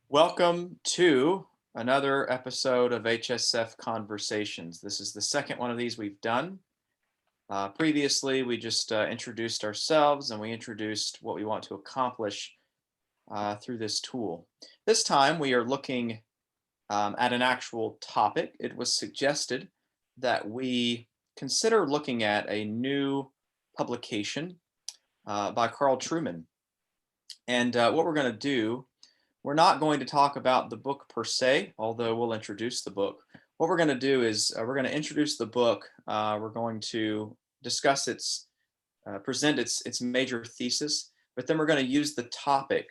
Welcome to another episode of HSF Conversations. This is the second one of these we've done. Previously, we just introduced ourselves and we introduced what we want to accomplish through this tool. This time, we are looking at an actual topic. It was suggested that we consider looking at a new publication by Carl Trueman. And what we're going to do, we're not going to talk about the book per se, although we'll introduce the book. What we're going to do is we're going to introduce the book. We're going to discuss present its major thesis, but then we're going to use the topic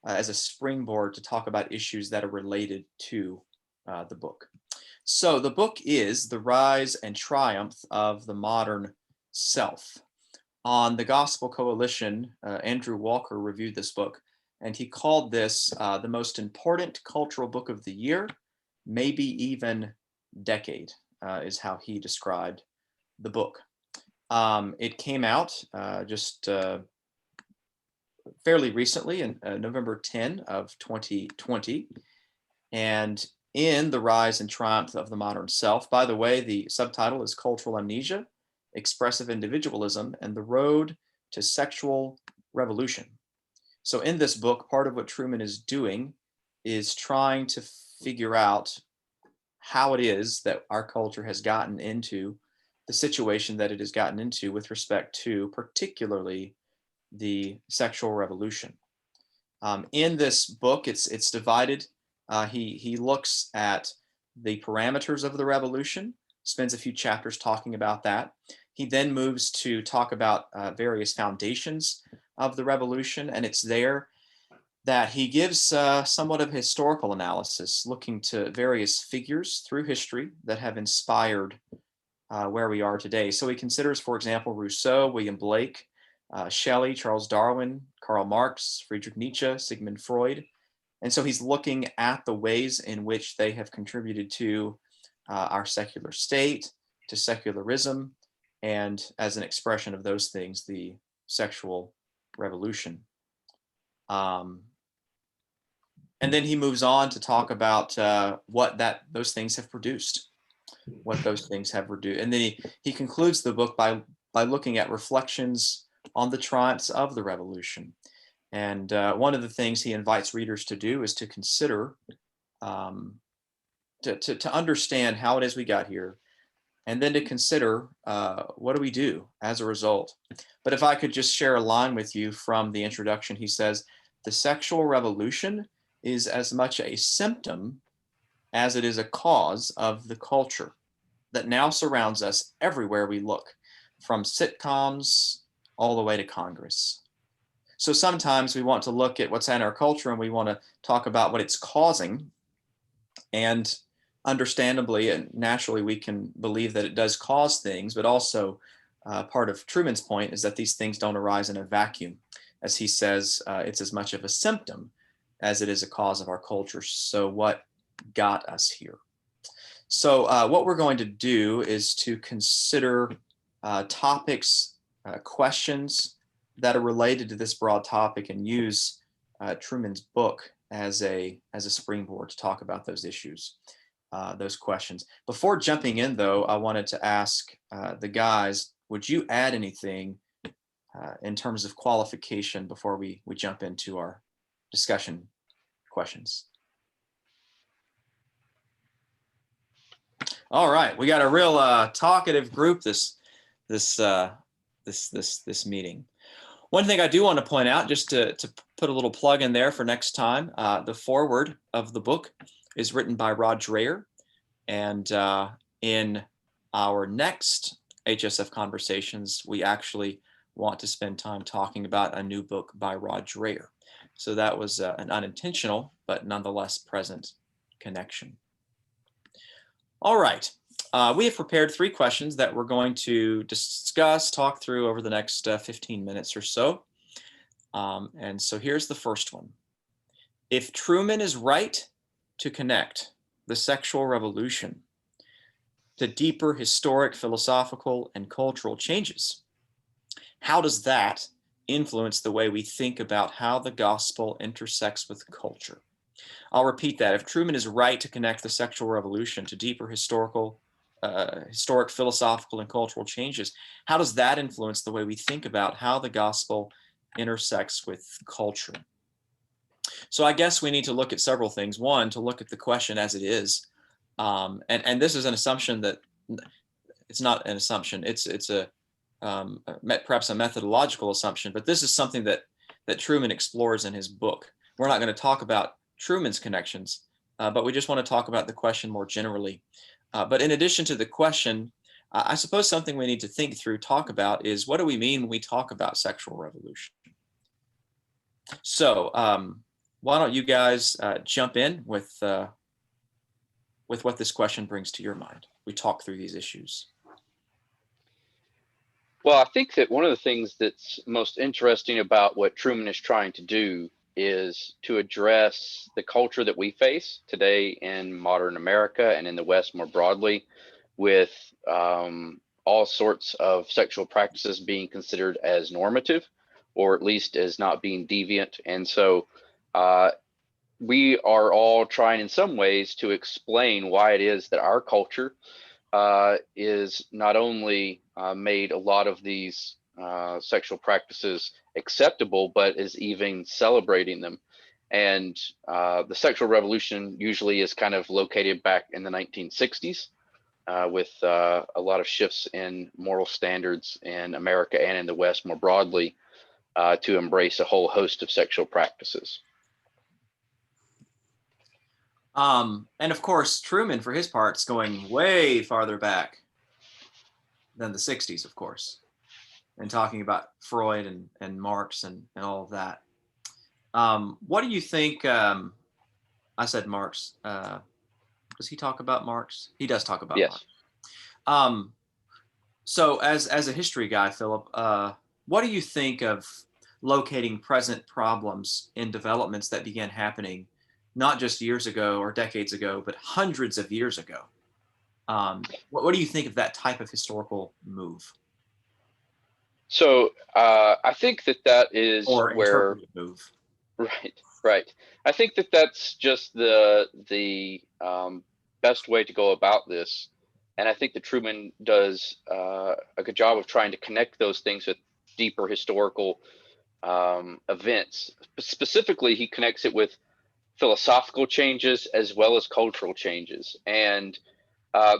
as a springboard to talk about issues that are related to the book. So the book is The Rise and Triumph of the Modern Self. On the Gospel Coalition, Andrew Walker reviewed this book, and he called this the most important cultural book of the year, maybe even decade, is how he described the book. It came out just fairly recently, in November 10 of 2020, and in The Rise and Triumph of the Modern Self. By the way, the subtitle is Cultural Amnesia, Expressive Individualism, and the Road to Sexual Revolution. So in this book, part of what Trueman is doing is trying to figure out how it is that our culture has gotten into the situation that it has gotten into with respect to particularly the sexual revolution. In this book, it's divided. He looks at the parameters of the revolution, spends a few chapters talking about that. He then moves to talk about various foundations of the revolution, and it's there that he gives somewhat of historical analysis, looking to various figures through history that have inspired where we are today. So he considers, for example, Rousseau, William Blake, Shelley, Charles Darwin, Karl Marx, Friedrich Nietzsche, Sigmund Freud. And so he's looking at the ways in which they have contributed to our secular state, to secularism, and as an expression of those things, the sexual revolution. And then he moves on to talk about what those things have produced, what those things have reduced. And then he concludes the book by looking at reflections on the triumphs of the revolution. And one of the things he invites readers to do is to consider, to understand how it is we got here, and then to consider what do we do as a result. But if I could just share a line with you from the introduction, he says, the sexual revolution is as much a symptom as it is a cause of the culture that now surrounds us everywhere we look, from sitcoms all the way to Congress. So sometimes we want to look at what's in our culture and we want to talk about what it's causing. And understandably and naturally, we can believe that it does cause things, but also part of Trueman's point is that these things don't arise in a vacuum. As he says, it's as much of a symptom as it is a cause of our culture. So what got us here? So what we're going to do is to consider topics, questions that are related to this broad topic, and use Trueman's book as a springboard to talk about those issues, those questions. Before jumping in, though, I wanted to ask the guys, would you add anything in terms of qualification before we jump into our discussion questions? All right, we got a real talkative group this meeting. One thing I do want to point out, just to put a little plug in there for next time, the foreword of the book is written by Rod Dreher, and in our next HSF Conversations, we actually want to spend time talking about a new book by Rod Dreher. So that was an unintentional, but nonetheless present connection. All right, we have prepared 3 questions that we're going to discuss, talk through over the next 15 minutes or so. And so here's the first one. If Trueman is right to connect the sexual revolution to deeper historic, philosophical, and cultural changes, how does that influence the way we think about how the gospel intersects with culture? I'll repeat that. If Trueman is right to connect the sexual revolution to deeper historic, philosophical, and cultural changes, how does that influence the way we think about how the gospel intersects with culture? So I guess we need to look at several things. One, to look at the question as it is. And this is an assumption that it's not an assumption. It's a perhaps a methodological assumption, but this is something that Trueman explores in his book. We're not going to talk about Trueman's connections, but we just want to talk about the question more generally. But in addition to the question, I suppose something we need to think through, talk about, is what do we mean when we talk about sexual revolution? So why don't you guys jump in with what this question brings to your mind? We talk through these issues. Well, I think that one of the things that's most interesting about what Trueman is trying to do is to address the culture that we face today in modern America and in the West more broadly, with all sorts of sexual practices being considered as normative, or at least as not being deviant. And so we are all trying in some ways to explain why it is that our culture is not only made a lot of these sexual practices acceptable, but is even celebrating them. And the sexual revolution usually is kind of located back in the 1960s with a lot of shifts in moral standards in America and in the West more broadly to embrace a whole host of sexual practices. And of course, Trueman, for his part, is going way farther back than the 60s, of course, and talking about Freud and Marx and all of that. What do you think? I said Marx. Does he talk about Marx? He does talk about Yes. Marx. So as a history guy, Philip, what do you think of locating present problems in developments that began happening not just years ago or decades ago, but hundreds of years ago? What do you think of that type of historical move? So I think that is or where, interpretive move? right. I think that that's just the best way to go about this. And I think that Trueman does a good job of trying to connect those things with deeper historical events. Specifically, he connects it with philosophical changes as well as cultural changes. And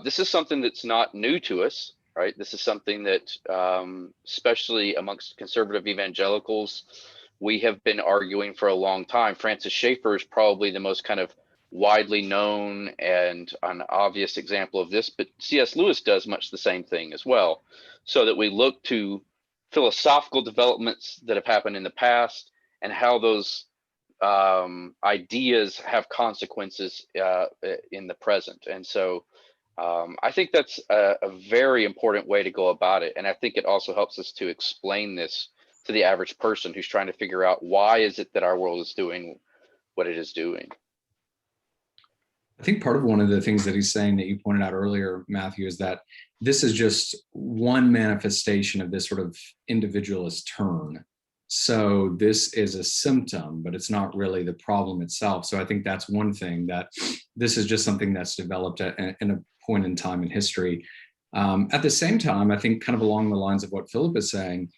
this is something that's not new to us, right? This is something that, especially amongst conservative evangelicals, we have been arguing for a long time. Francis Schaeffer is probably the most kind of widely known and an obvious example of this, but C.S. Lewis does much the same thing as well. So that we look to philosophical developments that have happened in the past and how those ideas have consequences in the present. And so I think that's a very important way to go about it. And I think it also helps us to explain this to the average person who's trying to figure out why is it that our world is doing what it is doing. I think part of one of the things that he's saying that you pointed out earlier, Matthew, is that this is just one manifestation of this sort of individualist turn. So this is a symptom, but it's not really the problem itself. So I think that's one thing, that this is just something that's developed in a point in time in history. At the same time, I think kind of along the lines of what Philip is saying,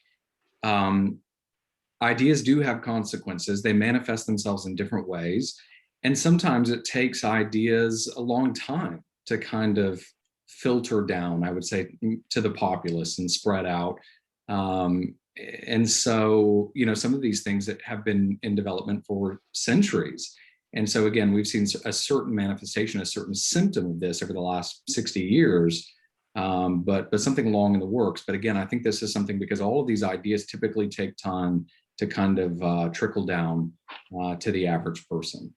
ideas do have consequences. They manifest themselves in different ways. And sometimes it takes ideas a long time to kind of filter down, I would say, to the populace and spread out. And so, some of these things that have been in development for centuries. And so, again, we've seen a certain manifestation, a certain symptom of this over the last 60 years, but something long in the works. But again, I think this is something because all of these ideas typically take time to kind of trickle down to the average person.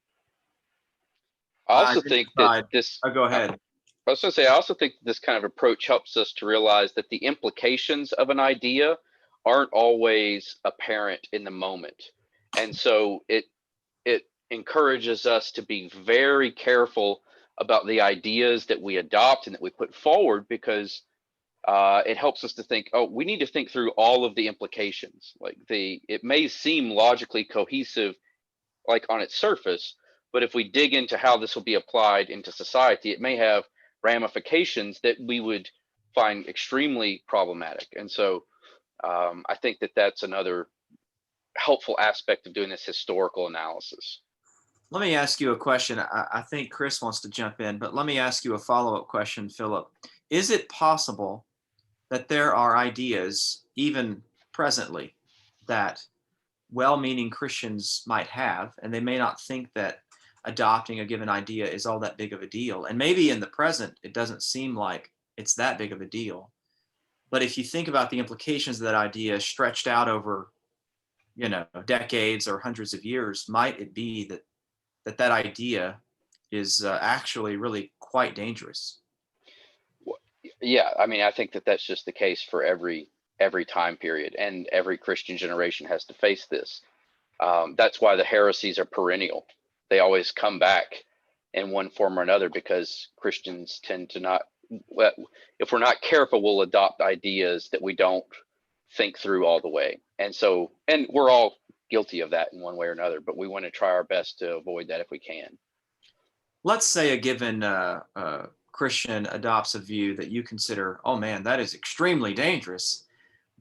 I also think that this. Go ahead. I was going to say, I also think this kind of approach helps us to realize that the implications of an idea aren't always apparent in the moment. And so it encourages us to be very careful about the ideas that we adopt and that we put forward, because it helps us to think, oh, we need to think through all of the implications. Like it may seem logically cohesive, like on its surface, But if we dig into how this will be applied into society, it may have ramifications that we would find extremely problematic. And so I think that that's another helpful aspect of doing this historical analysis. Let me ask you a question. I think Chris wants to jump in, but let me ask you a follow-up question, Philip. Is it possible that there are ideas, even presently, that well-meaning Christians might have, and they may not think that adopting a given idea is all that big of a deal? And maybe in the present, it doesn't seem like it's that big of a deal. But if you think about the implications of that idea stretched out over, decades or hundreds of years, might it be that idea is actually really quite dangerous? Yeah, I mean, I think that that's just the case for every time period, and every Christian generation has to face this. That's why the heresies are perennial. They always come back in one form or another, because Christians tend to not, well, if we're not careful, we'll adopt ideas that we don't think through all the way. And so, and we're all guilty of that in one way or another, but we want to try our best to avoid that if we can. Let's say a given Christian adopts a view that you consider, oh man, that is extremely dangerous.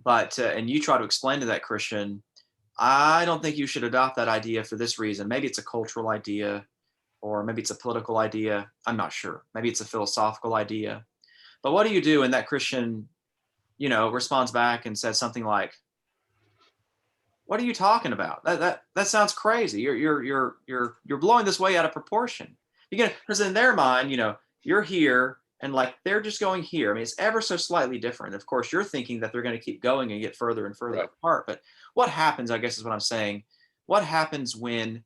But, and you try to explain to that Christian, I don't think you should adopt that idea for this reason. Maybe it's a cultural idea, or maybe it's a political idea. I'm not sure. Maybe it's a philosophical idea. But what do you do when that Christian, responds back and says something like, "What are you talking about? That sounds crazy. You're blowing this way out of proportion." Because in their mind, you're here, and like they're just going here. I mean, it's ever so slightly different. Of course, you're thinking that they're going to keep going and get further and further Right. apart. But what happens, I guess, is what I'm saying. What happens when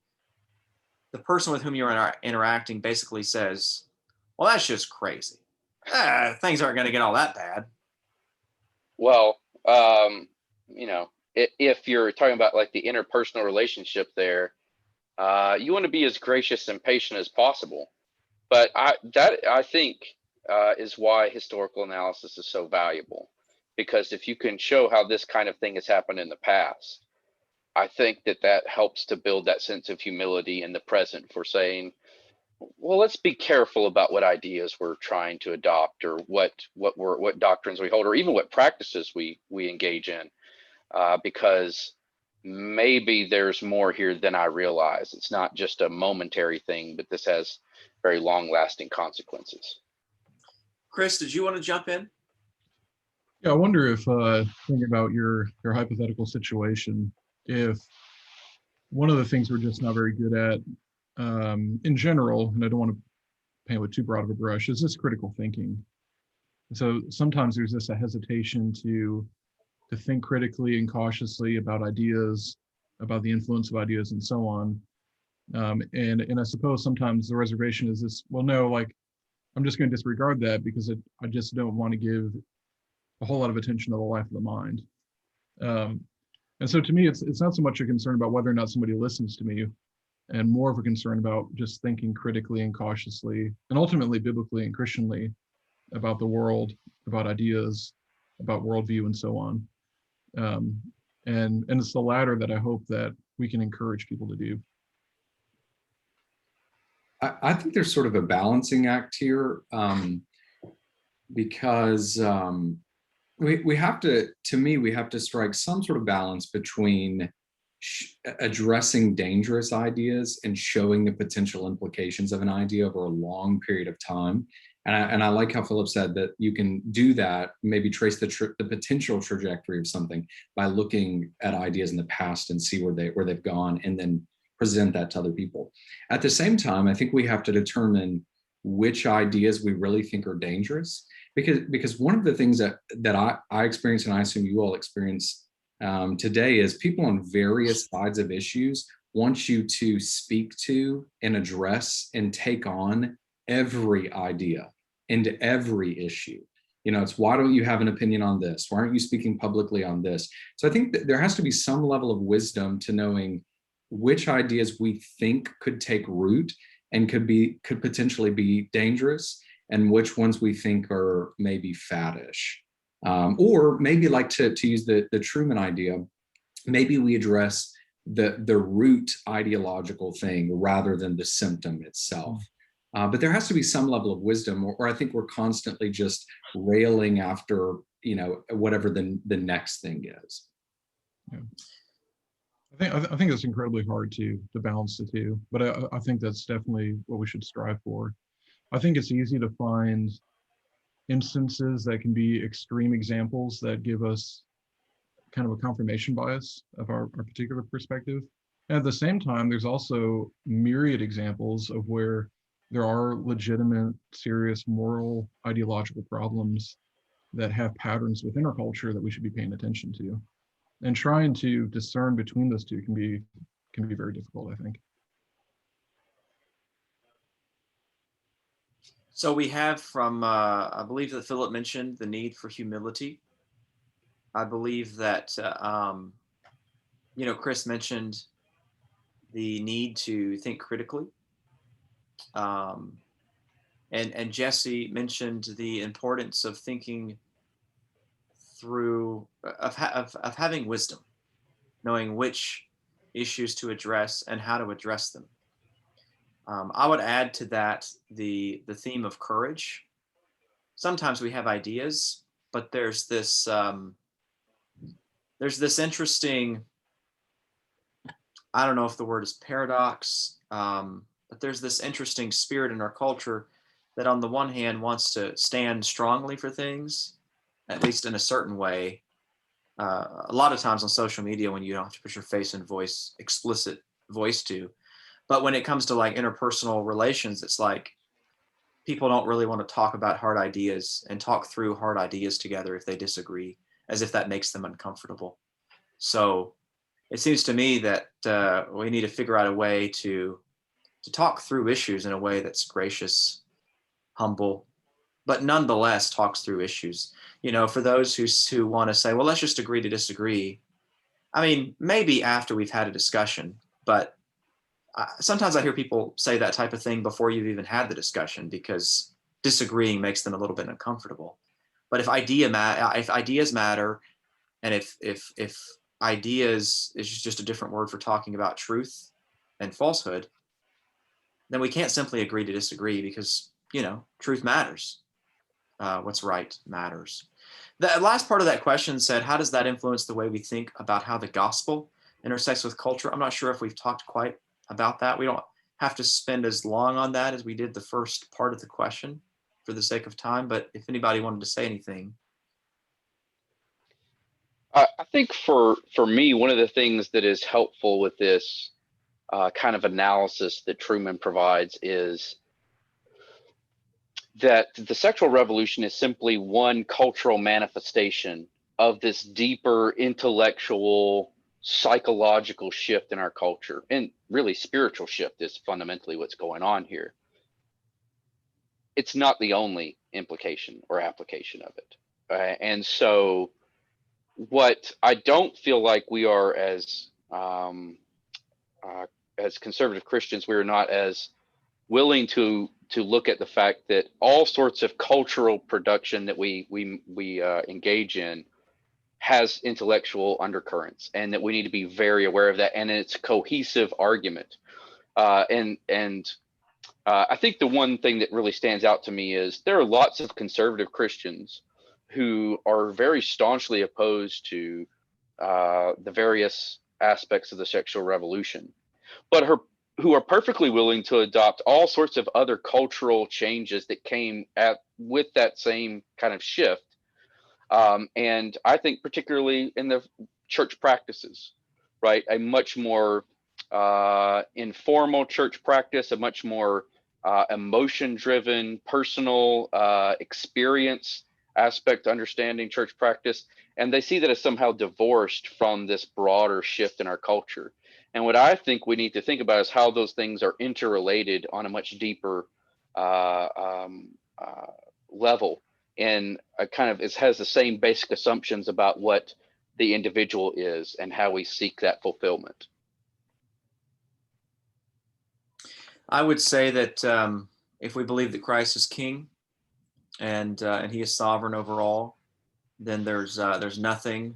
the person with whom you're interacting basically says, "Well, that's just crazy. Things aren't going to get all that bad." Well, if you're talking about like the interpersonal relationship there, you want to be as gracious and patient as possible. But I think is why historical analysis is so valuable, because if you can show how this kind of thing has happened in the past, I think that helps to build that sense of humility in the present for saying, well, let's be careful about what ideas we're trying to adopt, or what doctrines we hold, or even what practices we engage in, because maybe there's more here than I realize. It's not just a momentary thing, but this has very long-lasting consequences. Chris, did you want to jump in? Yeah, I wonder if thinking about your hypothetical situation, if one of the things we're just not very good at in general, and I don't want to paint with too broad of a brush, is this critical thinking. So sometimes there's a hesitation to think critically and cautiously about ideas, about the influence of ideas, and so on. And I suppose sometimes the reservation is this: well, no, like I'm just going to disregard that because I just don't want to give a whole lot of attention to the life of the mind. And so to me, it's not so much a concern about whether or not somebody listens to me, and more of a concern about just thinking critically and cautiously, and ultimately biblically and Christianly, about the world, about ideas, about worldview, and so on. And it's the latter that I hope that we can encourage people to do. I think there's sort of a balancing act here, because we have to strike some sort of balance between addressing dangerous ideas and showing the potential implications of an idea over a long period of time. And I like how Philip said that you can do that, maybe trace the potential trajectory of something by looking at ideas in the past and see where they've gone, and then present that to other people. At the same time, I think we have to determine which ideas we really think are dangerous, because one of the things that I experience, and I assume you all experience today, is people on various sides of issues want you to speak to and address and take on every idea into every issue. It's, why don't you have an opinion on this? Why aren't you speaking publicly on this? So I think that there has to be some level of wisdom to knowing which ideas we think could take root and could potentially be dangerous, and which ones we think are maybe faddish. Or maybe, like to use the Trueman idea, maybe we address the root ideological thing rather than the symptom itself. But there has to be some level of wisdom, or I think we're constantly just railing after, whatever the next thing is. Yeah. I think it's incredibly hard to balance the two, but I think that's definitely what we should strive for. I think it's easy to find instances that can be extreme examples that give us kind of a confirmation bias of our particular perspective. And at the same time, there's also myriad examples of where there are legitimate, serious moral, ideological problems that have patterns within our culture that we should be paying attention to. And trying to discern between those two can be very difficult, I think. So we have from, I believe that Philip mentioned the need for humility. I believe that, Chris mentioned the need to think critically. Um, and Jesse mentioned the importance of thinking through, of having wisdom, knowing which issues to address and how to address them. I would add to that the theme of courage. Sometimes we have ideas, but there's this interesting, I don't know if the word is paradox, but there's this interesting spirit in our culture that on the one hand wants to stand strongly for things, at least in a certain way. A lot of times on social media, when you don't have to put your face and voice, explicit voice to, but when it comes to like interpersonal relations, it's like people don't really want to talk about hard ideas and talk through hard ideas together if they disagree, as if that makes them uncomfortable. So it seems to me that we need to figure out a way to talk through issues in a way that's gracious, humble, but nonetheless talks through issues. For those who want to say, well, let's just agree to disagree. I mean, maybe after we've had a discussion, but sometimes I hear people say that type of thing before you've even had the discussion because disagreeing makes them a little bit uncomfortable. But if ideas matter, and if ideas is just a different word for talking about truth and falsehood, then we can't simply agree to disagree because truth matters. What's right matters. The last part of that question said, how does that influence the way we think about how the gospel intersects with culture? I'm not sure if we've talked quite about that. We don't have to spend as long on that as we did the first part of the question for the sake of time, but if anybody wanted to say anything. I think for me, one of the things that is helpful with this kind of analysis that Trueman provides is that the sexual revolution is simply one cultural manifestation of this deeper intellectual, psychological shift in our culture, and really spiritual shift is fundamentally what's going on here. It's not the only implication or application of it. And so what I don't feel like we are as conservative Christians, we are not as willing to look at the fact that all sorts of cultural production that we engage in has intellectual undercurrents, and that we need to be very aware of that, and it's a cohesive argument. I think the one thing that really stands out to me is there are lots of conservative Christians who are very staunchly opposed to the various aspects of the sexual revolution, but who are perfectly willing to adopt all sorts of other cultural changes that came with that same kind of shift. And I think particularly in the church practices, right? A much more informal church practice, a much more emotion-driven, personal experience aspect to understanding church practice. And they see that as somehow divorced from this broader shift in our culture. And what I think we need to think about is how those things are interrelated on a much deeper level. And it has the same basic assumptions about what the individual is and how we seek that fulfillment. I would say that if we believe that Christ is King and He is sovereign over all, then there's nothing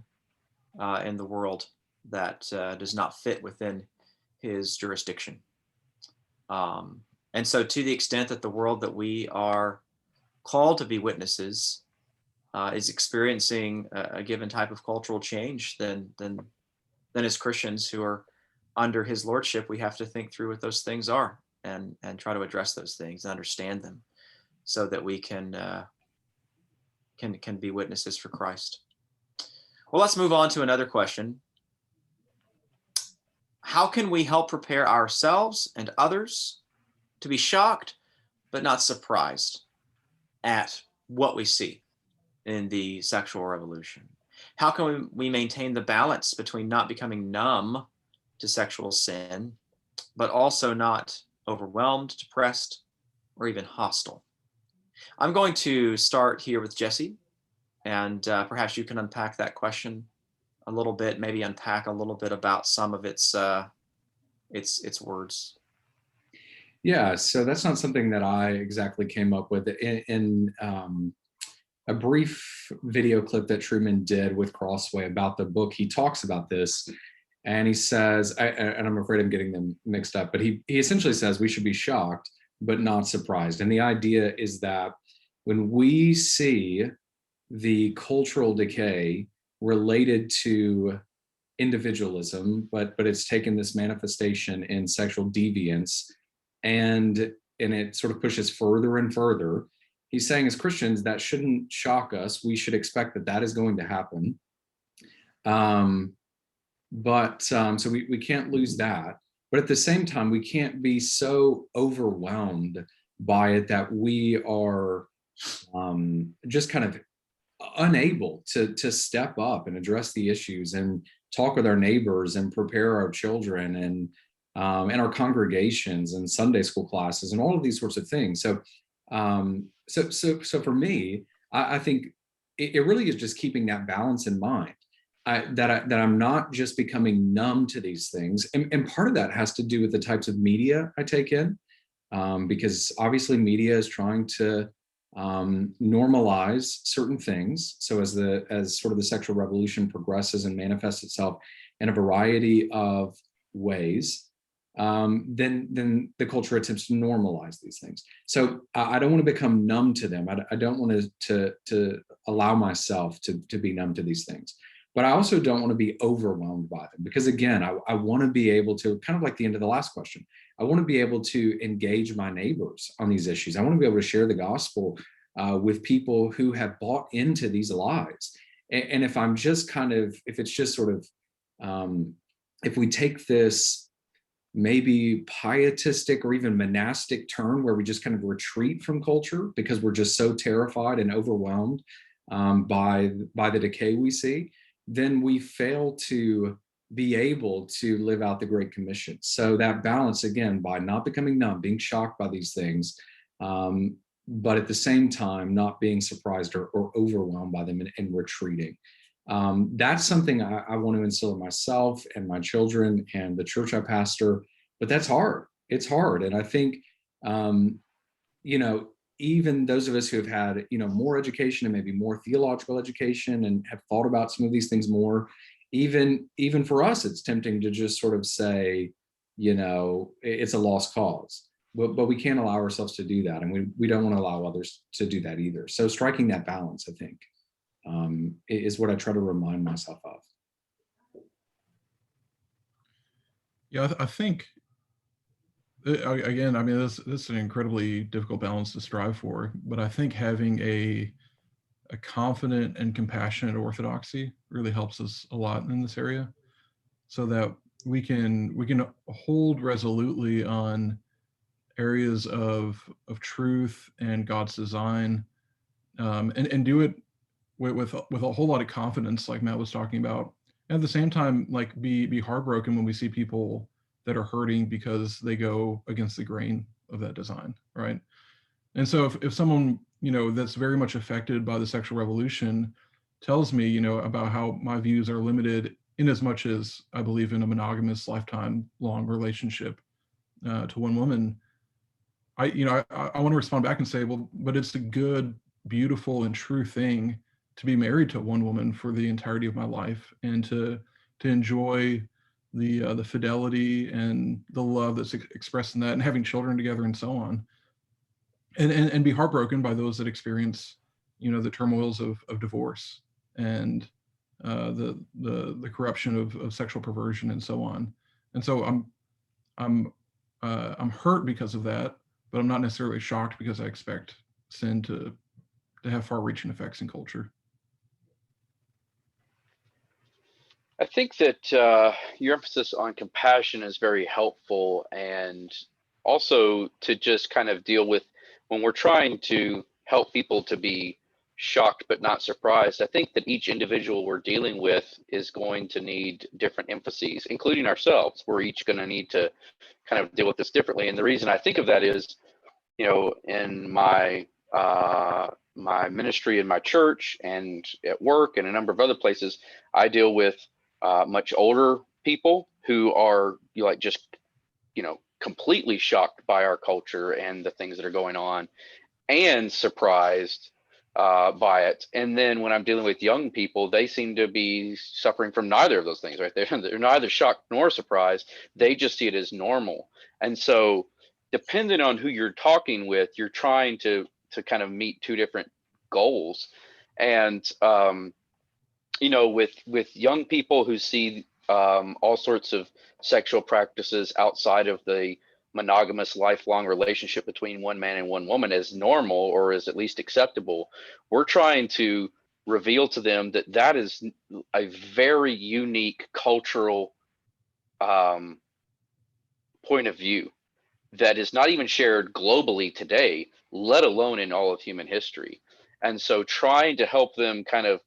in the world that does not fit within his jurisdiction. And so to the extent that the world that we are called to be witnesses is experiencing a given type of cultural change, then as Christians who are under his lordship, we have to think through what those things are and try to address those things and understand them so that we can be witnesses for Christ. Well, let's move on to another question. How can we help prepare ourselves and others to be shocked but not surprised at what we see in the sexual revolution? How can we maintain the balance between not becoming numb to sexual sin, but also not overwhelmed, depressed, or even hostile? I'm going to start here with Jesse, and perhaps you can unpack that question a little bit, maybe unpack a little bit about some of its words. Yeah, so that's not something that I exactly came up with. In a brief video clip that Trueman did with Crossway about the book, he talks about this, and he says, and I'm afraid I'm getting them mixed up, but he essentially says we should be shocked but not surprised. And the idea is that when we see the cultural decay related to individualism, but it's taken this manifestation in sexual deviance, and it sort of pushes further and further. He's saying as Christians, that shouldn't shock us. We should expect that is going to happen. So we can't lose that. But at the same time, we can't be so overwhelmed by it that we are just kind of unable to step up and address the issues and talk with our neighbors and prepare our children and our congregations and Sunday school classes and all of these sorts of things. So for me, I think it really is just keeping that balance in mind. That I'm not just becoming numb to these things, and part of that has to do with the types of media I take in, because obviously media is trying to normalize certain things. So as sort of the sexual revolution progresses and manifests itself in a variety of ways, then the culture attempts to normalize these things. So I don't want to become numb to them. I don't want to allow myself to be numb to these things. But I also don't want to be overwhelmed by them, because again, I want to be able to, kind of like the end of the last question, I want to be able to engage my neighbors on these issues. I want to be able to share the gospel with people who have bought into these lies. And if I'm just if it's just sort of, if we take this maybe pietistic or even monastic turn where we just kind of retreat from culture because we're just so terrified and overwhelmed by the decay we see, then we fail to be able to live out the Great Commission. So that balance, again, by not becoming numb, being shocked by these things, but at the same time, not being surprised or overwhelmed by them and retreating. That's something I want to instill in myself and my children and the church I pastor, but that's hard. It's hard. And I think, even those of us who have had, more education and maybe more theological education and have thought about some of these things more, even for us, it's tempting to just sort of say, it's a lost cause. But we can't allow ourselves to do that. And we don't want to allow others to do that either. So striking that balance, I think, is what I try to remind myself of. Yeah, I think, again, I mean, this is an incredibly difficult balance to strive for, but I think having a confident and compassionate orthodoxy really helps us a lot in this area, so that we can hold resolutely on areas of truth and God's design, and do it with a whole lot of confidence, like Matt was talking about. And at the same time, like be heartbroken when we see people that are hurting because they go against the grain of that design, right? And so if someone, that's very much affected by the sexual revolution tells me, about how my views are limited in as much as I believe in a monogamous lifetime long relationship to one woman, I want to respond back and say, well, but it's a good, beautiful, and true thing to be married to one woman for the entirety of my life, and to to enjoy the fidelity and the love that's expressed in that, and having children together and so on, and be heartbroken by those that experience, the turmoils of divorce and the corruption of sexual perversion and so on. And so I'm I'm hurt because of that, but I'm not necessarily shocked because I expect sin to have far-reaching effects in culture. I think that your emphasis on compassion is very helpful, and also to just kind of deal with when we're trying to help people to be shocked but not surprised. I think that each individual we're dealing with is going to need different emphases, including ourselves. We're each going to need to kind of deal with this differently. And the reason I think of that is, in my ministry in my church and at work and a number of other places, I deal with much older people who are just completely shocked by our culture and the things that are going on, and surprised by it. And then when I'm dealing with young people, they seem to be suffering from neither of those things, right? They're neither shocked nor surprised. They just see it as normal. And so, depending on who you're talking with, you're trying to kind of meet two different goals. And with young people who see all sorts of sexual practices outside of the monogamous lifelong relationship between one man and one woman as normal, or as at least acceptable, we're trying to reveal to them that that is a very unique cultural point of view that is not even shared globally today, let alone in all of human history. And so trying to help them kind of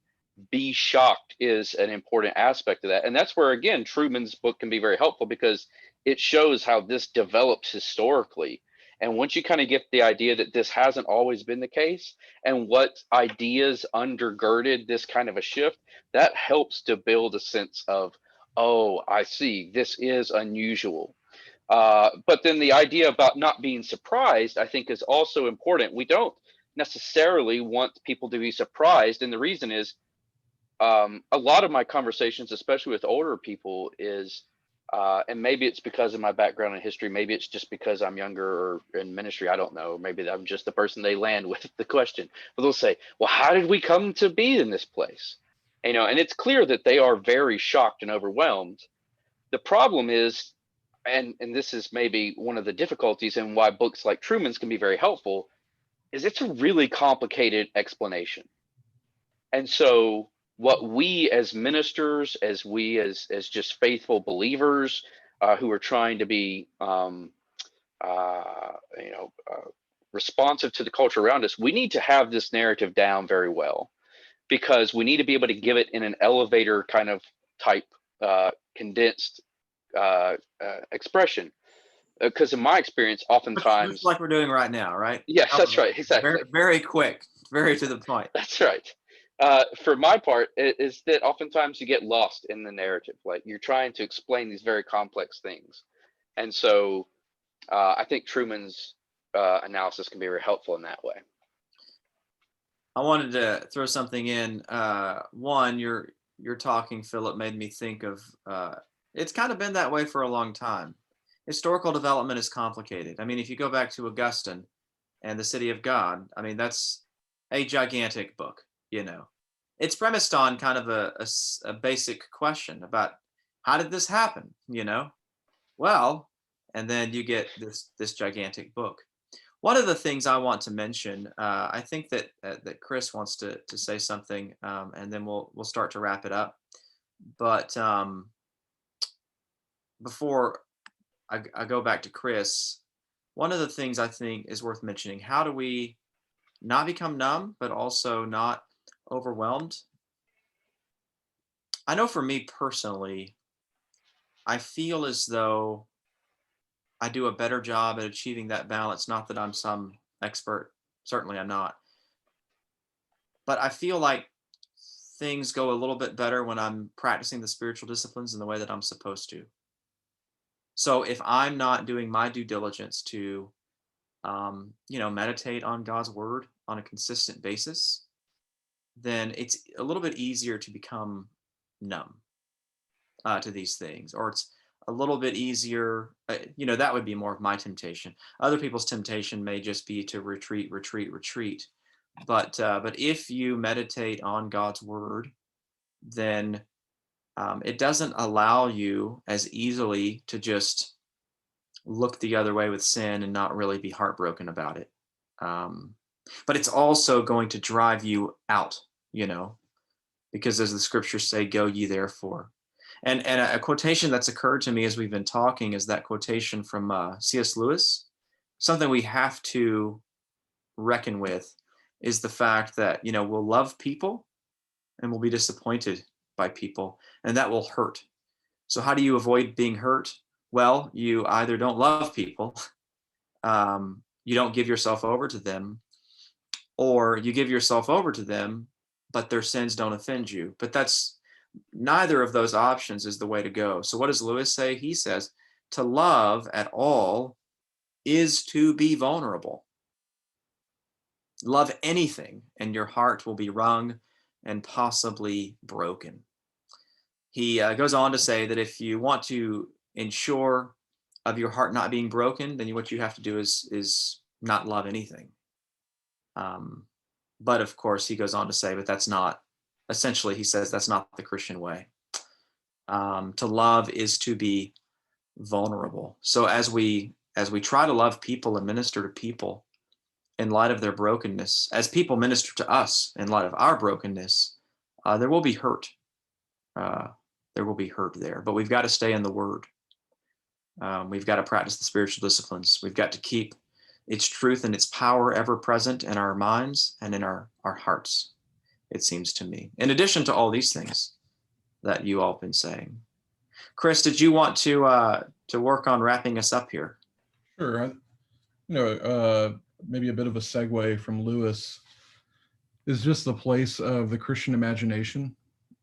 be shocked is an important aspect of that. And that's where, again, Trueman's book can be very helpful, because it shows how this develops historically. And once you kind of get the idea that this hasn't always been the case, and what ideas undergirded this kind of a shift, that helps to build a sense of, oh, I see, this is unusual. But then the idea about not being surprised, I think, is also important. We don't necessarily want people to be surprised. And the reason is, a lot of my conversations, especially with older people, is, and maybe it's because of my background in history, maybe it's just because I'm younger or in ministry, I don't know, maybe I'm just the person they land with the question, but they'll say, well, how did we come to be in this place? And it's clear that they are very shocked and overwhelmed. The problem is, and this is maybe one of the difficulties and why books like Trueman's can be very helpful, is it's a really complicated explanation. And so what we as ministers, as we as just faithful believers who are trying to be responsive to the culture around us, we need to have this narrative down very well, because we need to be able to give it in an elevator kind of type condensed expression. Because in my experience, oftentimes, Just like we're doing right now, right? yes, that's right, exactly. Very, very quick, very to the point. That's right. For my part, is that oftentimes you get lost in the narrative. Like, you're trying to explain these very complex things. And so I think Trueman's analysis can be very helpful in that way. I wanted to throw something in. One, your talking, Philip, made me think of, it's kind of been that way for a long time. Historical development is complicated. I mean, if you go back to Augustine and the City of God, I mean, that's a gigantic book. It's premised on kind of a basic question about how did this happen? Well, and then you get this gigantic book. One of the things I want to mention, I think that Chris wants to say something, and then we'll start to wrap it up. But before I go back to Chris, one of the things I think is worth mentioning: how do we not become numb, but also not overwhelmed? I know for me personally, I feel as though I do a better job at achieving that balance. Not that I'm some expert, certainly I'm not. But I feel like things go a little bit better when I'm practicing the spiritual disciplines in the way that I'm supposed to. So if I'm not doing my due diligence to, meditate on God's word on a consistent basis, then it's a little bit easier to become numb. to these things, or it's a little bit easier. That would be more of my temptation. Other people's temptation may just be to retreat, retreat, retreat. But if you meditate on God's word, then it doesn't allow you as easily to just look the other way with sin and not really be heartbroken about it. But it's also going to drive you out, because as the scriptures say, go ye therefore. And a quotation that's occurred to me as we've been talking is that quotation from C.S. Lewis. Something we have to reckon with is the fact that, we'll love people and we'll be disappointed by people, and that will hurt. So how do you avoid being hurt? Well, you either don't love people, you don't give yourself over to them, or you give yourself over to them, but their sins don't offend you. But neither of those options is the way to go. So what does Lewis say? He says, to love at all is to be vulnerable. Love anything, and your heart will be wrung and possibly broken. He goes on to say that if you want to ensure of your heart not being broken, then what you have to do is not love anything. But of course, he goes on to say, but that's not, essentially, he says that's not the Christian way. To love is to be vulnerable. So as we try to love people and minister to people in light of their brokenness, as people minister to us in light of our brokenness, there will be hurt. There will be hurt there, but we've got to stay in the word. We've got to practice the spiritual disciplines. We've got to keep its truth and its power ever present in our minds and in our hearts, it seems to me, in addition to all these things that you all have been saying. Chris, did you want to work on wrapping us up here? Sure. Maybe a bit of a segue from Lewis is just the place of the Christian imagination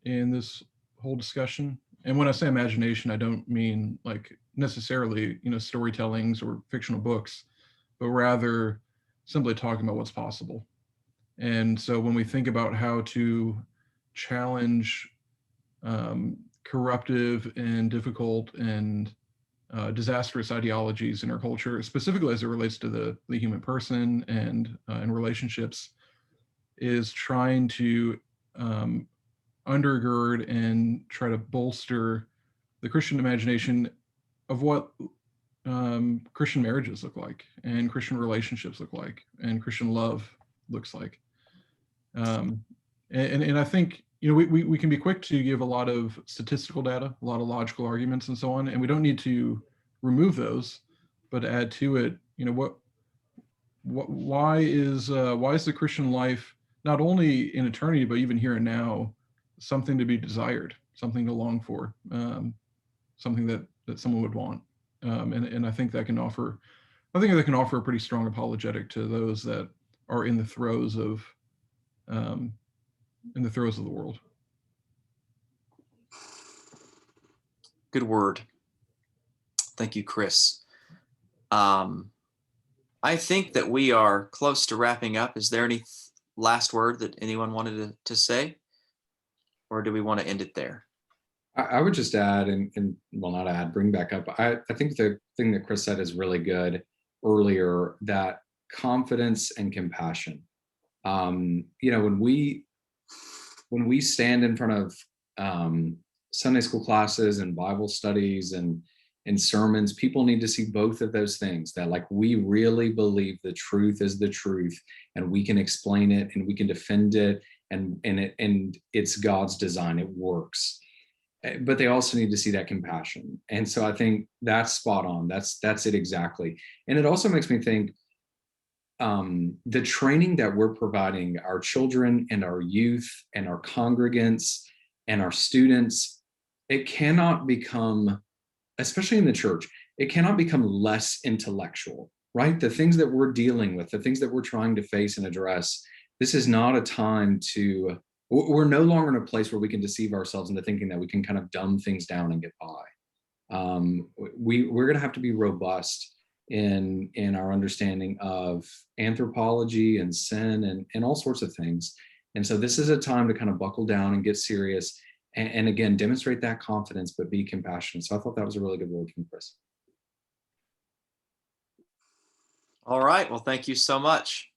in this whole discussion. And when I say imagination, I don't mean like necessarily, storytellings or fictional books, but rather simply talking about what's possible. And so when we think about how to challenge corruptive and difficult and disastrous ideologies in our culture, specifically as it relates to the human person and in relationships, is trying to undergird and try to bolster the Christian imagination of what Christian marriages look like, and Christian relationships look like, and Christian love looks like. And I think, we can be quick to give a lot of statistical data, a lot of logical arguments and so on, and we don't need to remove those, but add to it, why is the Christian life, not only in eternity, but even here and now, something to be desired, something to long for, something that someone would want. And I think that can offer a pretty strong apologetic to those that are in the throes of the world. Good word. Thank you, Chris. I think that we are close to wrapping up. Is there any last word that anyone wanted to say? Or do we want to end it there? I would just add, and well, not add, bring back up. I think the thing that Chris said is really good earlier, that confidence and compassion. When we stand in front of Sunday school classes and Bible studies and sermons, people need to see both of those things, that like we really believe the truth is the truth, and we can explain it and we can defend it, and it's God's design, it works. But they also need to see that compassion. And so I think that's spot on. That's it exactly. And it also makes me think, the training that we're providing our children and our youth and our congregants and our students, it cannot become, especially in the church, it cannot become less intellectual, right? The things that we're dealing with, the things that we're trying to face and address, this is not a time we're no longer in a place where we can deceive ourselves into thinking that we can kind of dumb things down and get by. We're going to have to be robust in our understanding of anthropology and sin and all sorts of things. And so this is a time to kind of buckle down and get serious and again, demonstrate that confidence, but be compassionate. So I thought that was a really good word from Chris. All right. Well, thank you so much.